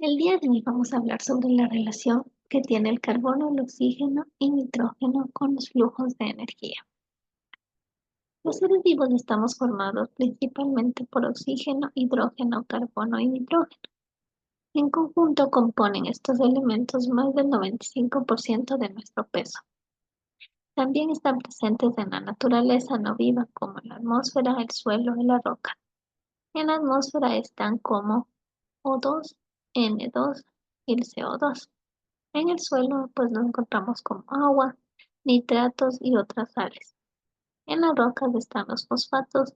El día de hoy vamos a hablar sobre la relación que tiene el carbono, el oxígeno y nitrógeno con los flujos de energía. Los seres vivos estamos formados principalmente por oxígeno, hidrógeno, carbono y nitrógeno. En conjunto componen estos elementos más del 95% de nuestro peso. También están presentes en la naturaleza no viva como en la atmósfera, el suelo y la roca. En la atmósfera están como O2, N2 y el CO2. En el suelo, pues lo encontramos como agua, nitratos y otras sales. En las rocas están los fosfatos,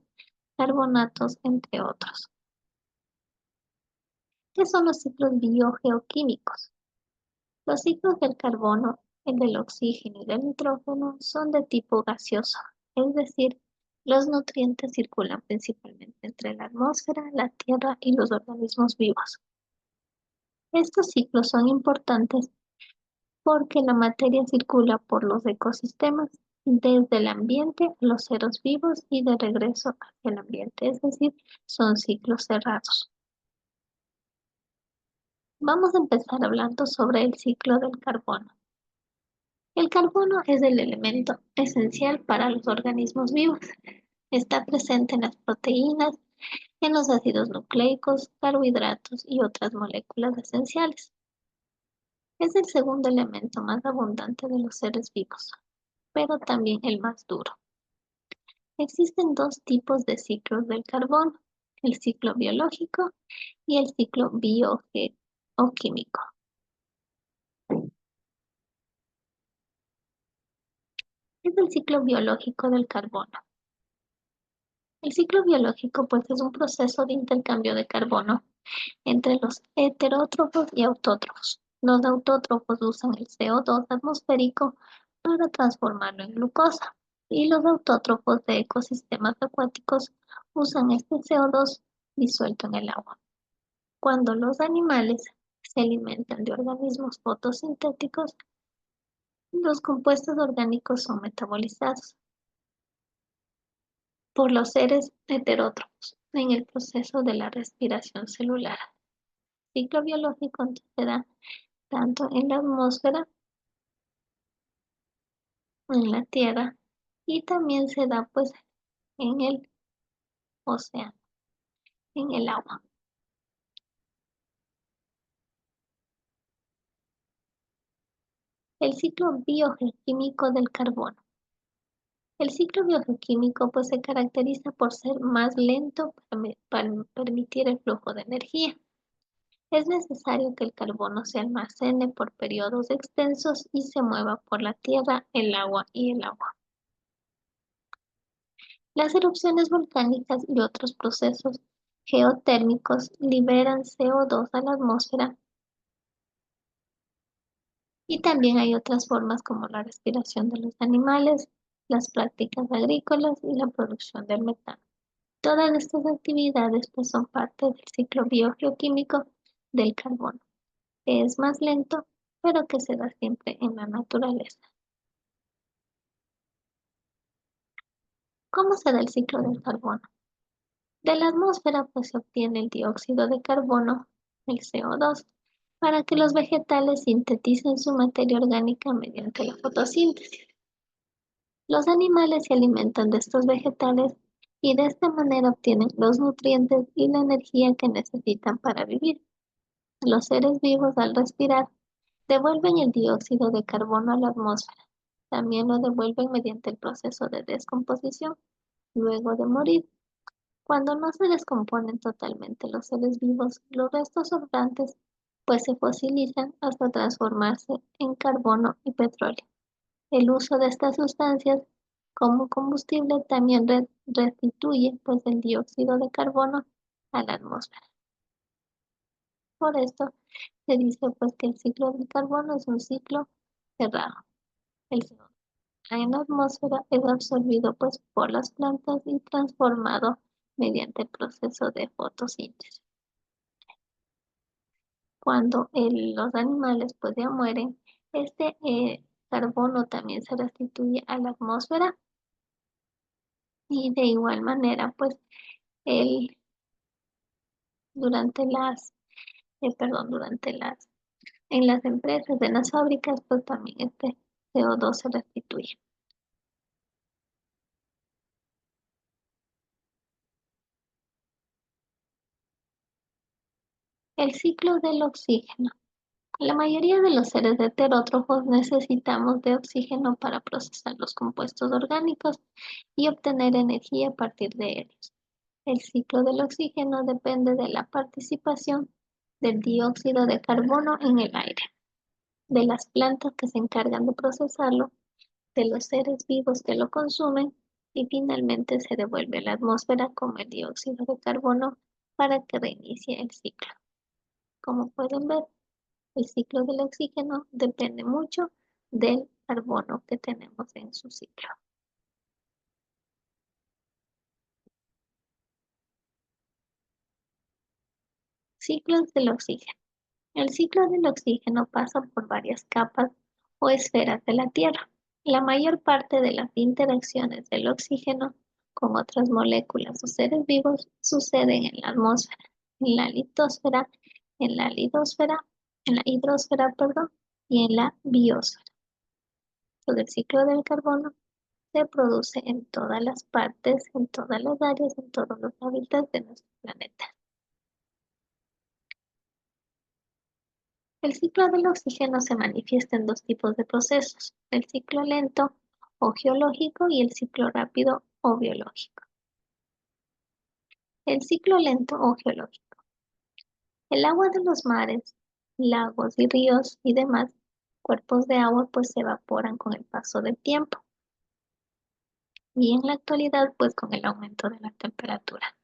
carbonatos, entre otros. ¿Qué son los ciclos biogeoquímicos? Los ciclos del carbono, el del oxígeno y del nitrógeno son de tipo gaseoso, es decir, los nutrientes circulan principalmente entre la atmósfera, la tierra y los organismos vivos. Estos ciclos son importantes porque la materia circula por los ecosistemas desde el ambiente a los seres vivos y de regreso hacia el ambiente, es decir, son ciclos cerrados. Vamos a empezar hablando sobre el ciclo del carbono. El carbono es el elemento esencial para los organismos vivos. Está presente en las proteínas, en los ácidos nucleicos, carbohidratos y otras moléculas esenciales. Es el segundo elemento más abundante de los seres vivos, pero también el más duro. Existen dos tipos de ciclos del carbono, el ciclo biológico y el ciclo biogeoquímico. Es el ciclo biológico del carbono. El ciclo biológico pues es un proceso de intercambio de carbono entre los heterótrofos y autótrofos. Los autótrofos usan el CO2 atmosférico para transformarlo en glucosa y los autótrofos de ecosistemas acuáticos usan este CO2 disuelto en el agua. Cuando los animales se alimentan de organismos fotosintéticos, los compuestos orgánicos son metabolizados por los seres heterótrofos en el proceso de la respiración celular. El ciclo biológico se da tanto en la atmósfera, en la tierra, y también se da pues en el océano, en el agua. El ciclo biogeoquímico del carbono. El ciclo biogeoquímico pues se caracteriza por ser más lento para permitir el flujo de energía. Es necesario que el carbono se almacene por periodos extensos y se mueva por la tierra, el agua y el agua. Las erupciones volcánicas y otros procesos geotérmicos liberan CO2 a la atmósfera y también hay otras formas como la respiración de los animales, las prácticas agrícolas y la producción del metano. Todas estas actividades pues, son parte del ciclo biogeoquímico del carbono, que es más lento, pero que se da siempre en la naturaleza. ¿Cómo se da el ciclo del carbono? De la atmósfera pues, se obtiene el dióxido de carbono, el CO2, para que los vegetales sinteticen su materia orgánica mediante la fotosíntesis. Los animales se alimentan de estos vegetales y de esta manera obtienen los nutrientes y la energía que necesitan para vivir. Los seres vivos al respirar devuelven el dióxido de carbono a la atmósfera. También lo devuelven mediante el proceso de descomposición luego de morir. Cuando no se descomponen totalmente los seres vivos, los restos sobrantes pues se fosilizan hasta transformarse en carbono y petróleo. El uso de estas sustancias como combustible también restituye pues el dióxido de carbono a la atmósfera. Por esto se dice pues que el ciclo del carbono es un ciclo cerrado. El CO2 en la atmósfera es absorbido pues por las plantas y transformado mediante el proceso de fotosíntesis. Cuando los animales pues ya mueren, este carbono también se restituye a la atmósfera y de igual manera pues el, durante en las empresas, en las fábricas, pues también este CO2 se restituye. El ciclo del oxígeno. La mayoría de los seres heterótrofos necesitamos de oxígeno para procesar los compuestos orgánicos y obtener energía a partir de ellos. El ciclo del oxígeno depende de la participación del dióxido de carbono en el aire, de las plantas que se encargan de procesarlo, de los seres vivos que lo consumen y finalmente se devuelve a la atmósfera como el dióxido de carbono para que reinicie el ciclo. Como pueden ver, el ciclo del oxígeno depende mucho del carbono que tenemos en su ciclo. Ciclos del oxígeno. El ciclo del oxígeno pasa por varias capas o esferas de la Tierra. La mayor parte de las interacciones del oxígeno con otras moléculas o seres vivos suceden en la atmósfera, en la litosfera, en la lidosfera, en la hidrosfera, perdón, y en la biosfera. Todo el ciclo del carbono se produce en todas las partes, en todas las áreas, en todos los hábitats de nuestro planeta. El ciclo del oxígeno se manifiesta en dos tipos de procesos, el ciclo lento o geológico y el ciclo rápido o biológico. El ciclo lento o geológico. El agua de los mares, lagos y ríos y demás cuerpos de agua pues se evaporan con el paso del tiempo y en la actualidad pues con el aumento de la temperatura.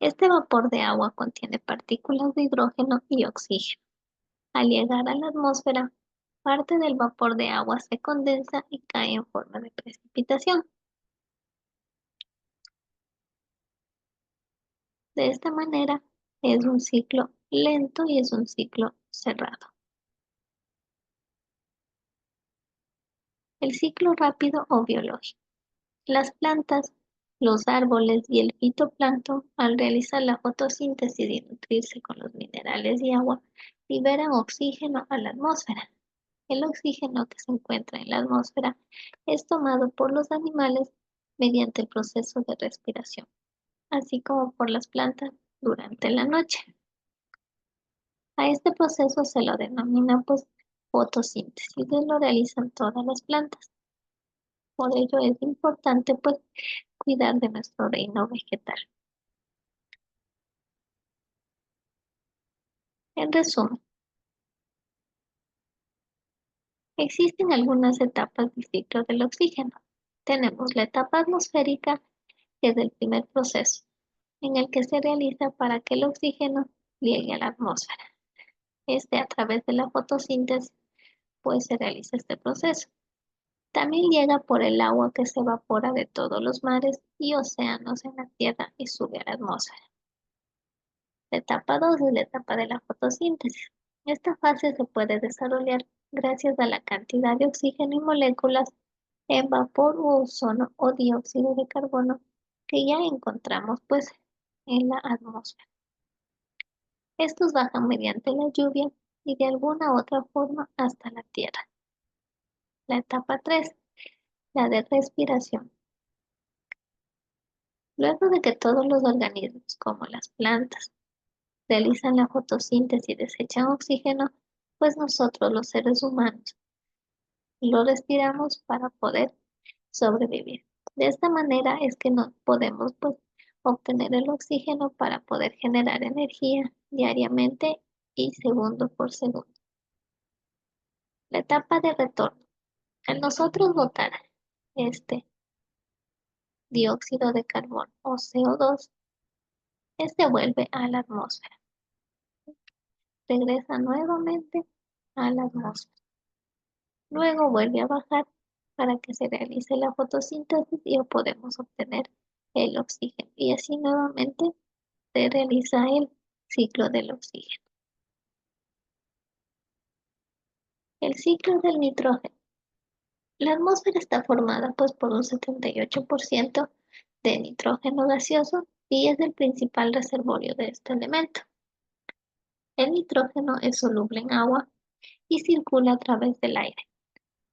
Este vapor de agua contiene partículas de hidrógeno y oxígeno. Al llegar a la atmósfera, parte del vapor de agua se condensa y cae en forma de precipitación. De esta manera, es un ciclo lento y es un ciclo cerrado. El ciclo rápido o biológico. Las plantas, los árboles y el fitoplancton, al realizar la fotosíntesis y nutrirse con los minerales y agua, liberan oxígeno a la atmósfera. El oxígeno que se encuentra en la atmósfera es tomado por los animales mediante el proceso de respiración, así como por las plantas durante la noche. A este proceso se lo denomina pues fotosíntesis y lo realizan todas las plantas. Por ello es importante pues cuidar de nuestro reino vegetal. En resumen, existen algunas etapas del ciclo del oxígeno. Tenemos la etapa atmosférica, que es el primer proceso, en el que se realiza para que el oxígeno llegue a la atmósfera. A través de la fotosíntesis, pues se realiza este proceso. También llega por el agua que se evapora de todos los mares y océanos en la Tierra y sube a la atmósfera. La etapa 2 es la etapa de la fotosíntesis. Esta fase se puede desarrollar gracias a la cantidad de oxígeno y moléculas en vapor u ozono o dióxido de carbono que ya encontramos pues en la atmósfera. Estos bajan mediante la lluvia y de alguna u otra forma hasta la Tierra. La etapa 3, la de respiración. Luego de que todos los organismos, como las plantas, realizan la fotosíntesis y desechan oxígeno, pues nosotros los seres humanos lo respiramos para poder sobrevivir. De esta manera es que no podemos pues, obtener el oxígeno para poder generar energía diariamente y segundo por segundo. La etapa de retorno. Al nosotros botar este dióxido de carbono o CO2, este vuelve a la atmósfera. Regresa nuevamente a la atmósfera. Luego vuelve a bajar para que se realice la fotosíntesis y podemos obtener el oxígeno. Y así nuevamente se realiza el ciclo del oxígeno. El ciclo del nitrógeno. La atmósfera está formada pues por un 78% de nitrógeno gaseoso y es el principal reservorio de este elemento. El nitrógeno es soluble en agua y circula a través del aire.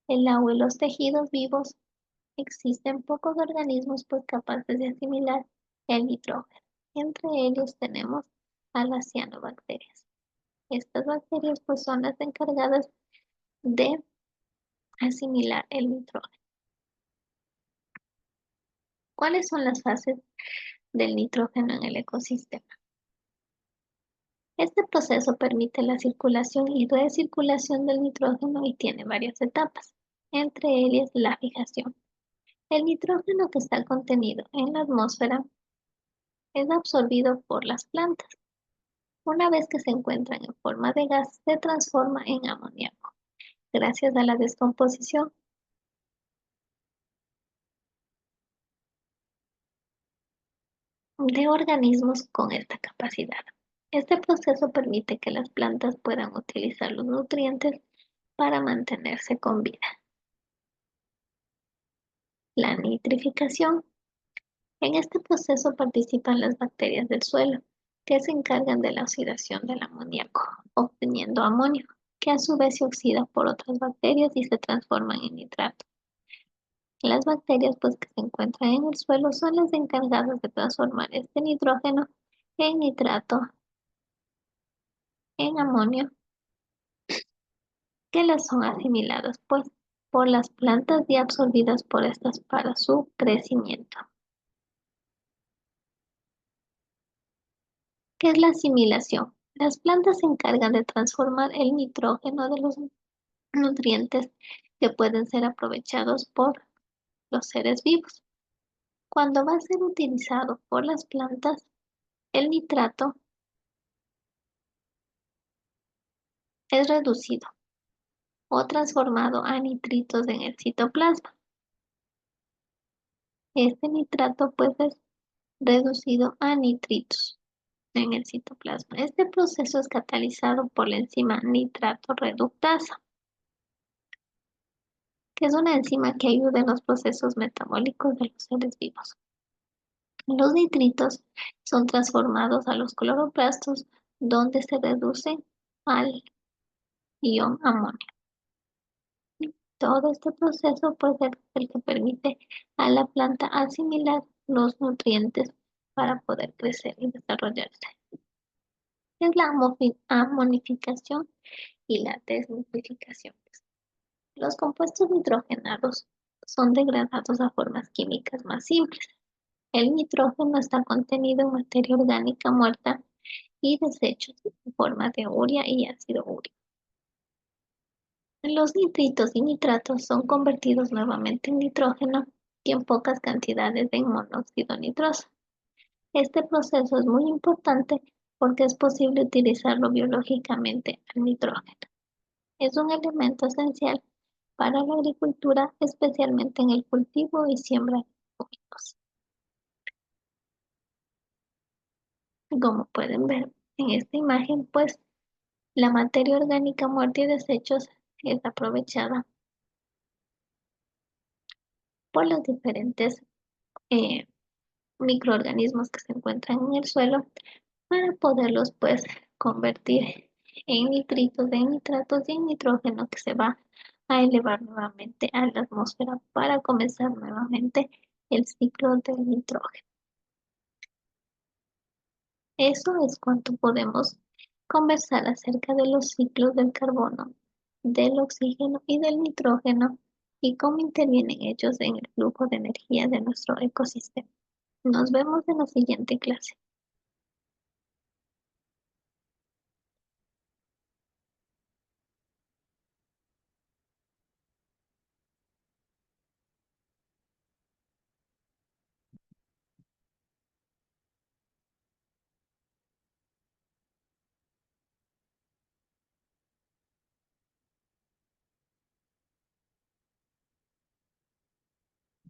El agua y los tejidos vivos existen pocos organismos pues capaces de asimilar el nitrógeno. Entre ellos tenemos a las cianobacterias. Estas bacterias pues son las encargadas de asimilar el nitrógeno. ¿Cuáles son las fases del nitrógeno en el ecosistema? Este proceso permite la circulación y recirculación del nitrógeno y tiene varias etapas, entre ellas la fijación. El nitrógeno que está contenido en la atmósfera es absorbido por las plantas. Una vez que se encuentran en forma de gas, se transforma en amoníaco, gracias a la descomposición de organismos con esta capacidad. Este proceso permite que las plantas puedan utilizar los nutrientes para mantenerse con vida. La nitrificación. En este proceso participan las bacterias del suelo, que se encargan de la oxidación del amoníaco, obteniendo amonio, que a su vez se oxida por otras bacterias y se transforman en nitrato. Las bacterias pues, que se encuentran en el suelo son las encargadas de transformar este nitrógeno en nitrato, en amonio, que las son asimiladas pues, por las plantas y absorbidas por estas para su crecimiento. ¿Qué es la asimilación? Las plantas se encargan de transformar el nitrógeno de los nutrientes que pueden ser aprovechados por los seres vivos. Cuando va a ser utilizado por las plantas, el nitrato es reducido o transformado a nitritos en el citoplasma. Este nitrato pues es reducido a nitritos en el citoplasma. Este proceso es catalizado por la enzima nitrato reductasa, que es una enzima que ayuda en los procesos metabólicos de los seres vivos. Los nitritos son transformados a los cloroplastos, donde se reducen al ion amonio. Todo este proceso puede ser el que permite a la planta asimilar los nutrientes para poder crecer y desarrollarse. Es la amonificación y la desnitrificación. Los compuestos nitrogenados son degradados a formas químicas más simples. El nitrógeno está contenido en materia orgánica muerta y desechos en forma de urea y ácido úrico. Los nitritos y nitratos son convertidos nuevamente en nitrógeno y en pocas cantidades en monóxido nitroso. Este proceso es muy importante porque es posible utilizarlo biológicamente al nitrógeno. Es un elemento esencial para la agricultura, especialmente en el cultivo y siembra de cultivos. Como pueden ver en esta imagen, pues la materia orgánica muerta y desechos es aprovechada por los diferentes eh, microorganismos que se encuentran en el suelo para poderlos pues convertir en nitritos, en nitratos y en nitrógeno que se va a elevar nuevamente a la atmósfera para comenzar nuevamente el ciclo del nitrógeno. Eso es cuanto podemos conversar acerca de los ciclos del carbono, del oxígeno y del nitrógeno y cómo intervienen ellos en el flujo de energía de nuestro ecosistema. Nos vemos en la siguiente clase.